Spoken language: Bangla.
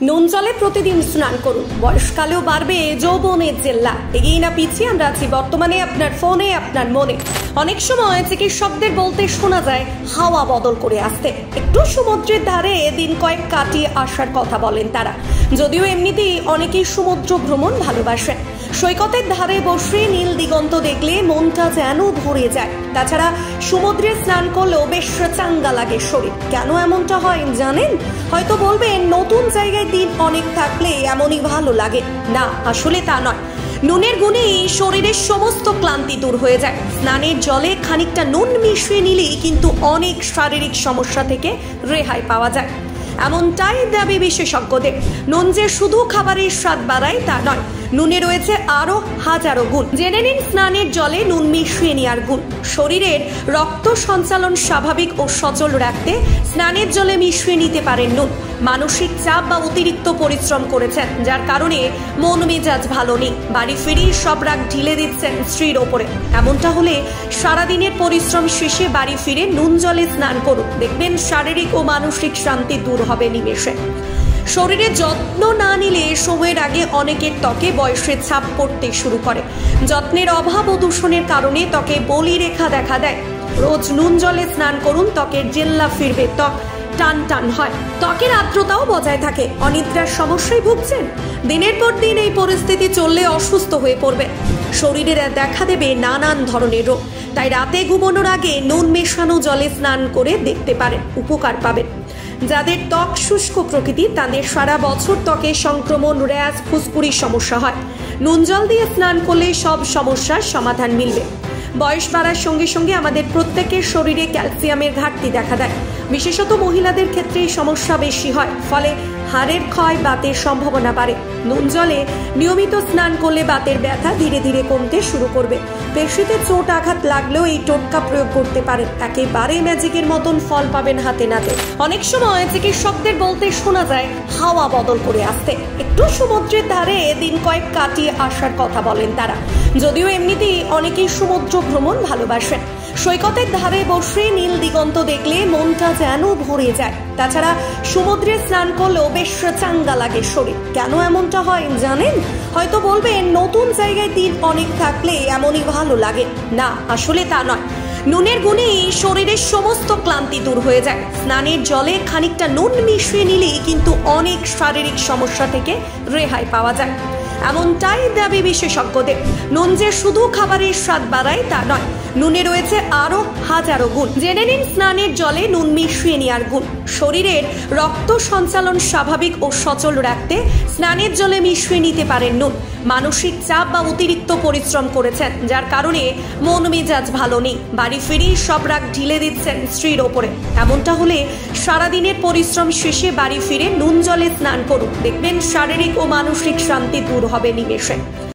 নুন জলে প্রতিদিন স্নান করুন, বয়সকালেও বাড়বে যৌবনের জেল্লা। এগিয়ে না পিছিয়ে আমরা আছি বর্তমানে আপনার ফোনে, আপনার মনে। অনেক সময় চিকিৎসকদের বলতে শোনা যায় হাওয়া বদল করে আসতে, একটু সমুদ্রের ধারে দিন কয়েক কাটিয়ে আসার কথা বলেন তারা। যদিও এমনিতেই অনেকেই সমুদ্র ভ্রমণ ভালোবাসেন, সৈকতের ধারে বসে নীল দিগন্ত দেখলে মনটা যেন ভরে যায়। তাছাড়া সমুদ্রে স্নান করলেও বেশ চাঙ্গা লাগে শরীর। কেন এমনটা হয় জানেন? হয়তো বলবেন নতুন জায়গায় দিন অনেক থাকলে এমনই ভালো লাগে। না, আসলে তা নয়। নুনের গুণেই শরীরের সমস্ত ক্লান্তি দূর হয়ে যায়। স্নানের জলে খানিকটা নুন মিশিয়ে নিলেই কিন্তু অনেক শারীরিক সমস্যা থেকে রেহাই পাওয়া যায়, এমনটাই দাবি বিশেষজ্ঞদের। নুন যে শুধু খাবারের স্বাদ বাড়ায় তা নয়, নুনে রয়েছে আরো হাজারো গুণ। জেনে নিন স্নানের জলে নুন মিশিয়ে নেওয়ার গুণ। শরীরের রক্ত সঞ্চালন স্বাভাবিক ও সচল রাখতে স্নানের জলে মিশিয়ে নিতে পারেন নুন। মানসিক চাপ বা অতিরিক্ত পরিশ্রম করেছেন, যার কারণে মন মেজাজ ভালো নেই, বাড়ি ফিরে সব রাগ ঢিলে দিচ্ছেন স্ত্রীর ওপরে। এমনটা হলে সারাদিনের পরিশ্রম শেষে বাড়ি ফিরে নুন জলে স্নান করুন, দেখবেন শারীরিক ও মানসিক শান্তি দূর হবে নিমেষে। শরীরের যত্ন না নিলে সময়ের আগে অনেকের ত্বকে বয়সের ছাপ পড়তে শুরু করে। যত্নের অভাব ও দূষণের কারণে ত্বকে বলি রেখা দেখা দেয়। রোজ নুন জলে স্নান করুন, ত্বকের জেল্লা ফিরবে, ত্বক টান টান হয়, ত্বকের আর্দ্রতাও বজায় থাকে। অনিদ্রার সমস্যায় ভুগছেন? দিনের পর দিন এই পরিস্থিতি চললে অসুস্থ হয়ে পড়বে, শরীরে দেখা দেবে নানান ধরনের রোগ। তাই রাতে ঘুমানোর আগে নুন মেশানো জলে স্নান করে দেখতে পারেন, উপকার পাবেন। যাদের ত্বক শুষ্ক প্রকৃতি তাদের সারা বছর ত্বকে সংক্রমণ, র্যাশ, ফুসকুড়ির সমস্যা হয়। নুন জল দিয়ে স্নান করলে সব সমস্যার সমাধান মিলবে। বয়স বাড়ার সঙ্গে সঙ্গে আমাদের প্রত্যেকের শরীরে ক্যালসিয়ামের ঘাটতি দেখা দেয়, বিশেষত মহিলাদের ক্ষেত্রে এই সমস্যা বেশি হয়। ফলে হাড়ের ক্ষয়, বাতের সম্ভাবনা বাড়ে। নুন জলে নিয়মিত স্নান করলে বাতের ব্যথা ধীরে ধীরে কমতে শুরু করবে। পেশিতে চোট আঘাত লাগলেও এই টোটকা প্রয়োগ করতে পারেন, একেবারে ম্যাজিকের মতন ফল পাবেন হাতে নাতে। অনেক সময় চিকিৎসকদের বলতে শোনা যায় হাওয়া বদল করে আসতে, একটু সমুদ্রের ধারে দিন কয়েক কাটিয়ে আসার কথা বলেন তারা। যদিও এমনিতেই অনেকেই সমুদ্র ভ্রমণ ভালোবাসেন, সৈকতের ধারে বসে নীল দিগন্ত দেখলে মনটা যেন ভরে যায়। তাছাড়া সমুদ্রে স্নান করলেও বেশ চাঙ্গা লাগে শরীর। কেন এমনটা হয় জানেন? হয়তো বলবেন নতুন জায়গায় দিন অনেক থাকলে এমনই ভালো লাগে। না, আসলে তা নয়। নুনের গুণেই শরীরের সমস্ত ক্লান্তি দূর হয়ে যায়। স্নানের জলে খানিকটা নুন মিশিয়ে নিলেই কিন্তু অনেক শারীরিক সমস্যা থেকে রেহাই পাওয়া যায়, এমনটাই দাবি বিশেষজ্ঞদের। নুন যে শুধু খাবারের স্বাদ বাড়ায় তা নয়, নুনে রয়েছে আরো হাজারো গুণ। জেনে নিন স্নানের জলে নুন মিশিয়ে নেওয়ার গুণ। শরীরের রক্ত সঞ্চালন স্বাভাবিক ও সচল রাখতে স্নানের জলে মিশিয়ে নিতে পারেন নুন। মানসিক চাপ বা অতিরিক্ত পরিশ্রম করেছেন, যার কারণে মন মেজাজ ভালো নেই, বাড়ি ফিরে সব রাগ ঢিলে দিচ্ছেন স্ত্রীর ওপরে। এমনটা হলে সারাদিনের পরিশ্রম শেষে বাড়ি ফিরে নুন জলে স্নান করুন, দেখবেন শারীরিক ও মানসিক শান্তি দূর হবে নিমেষে।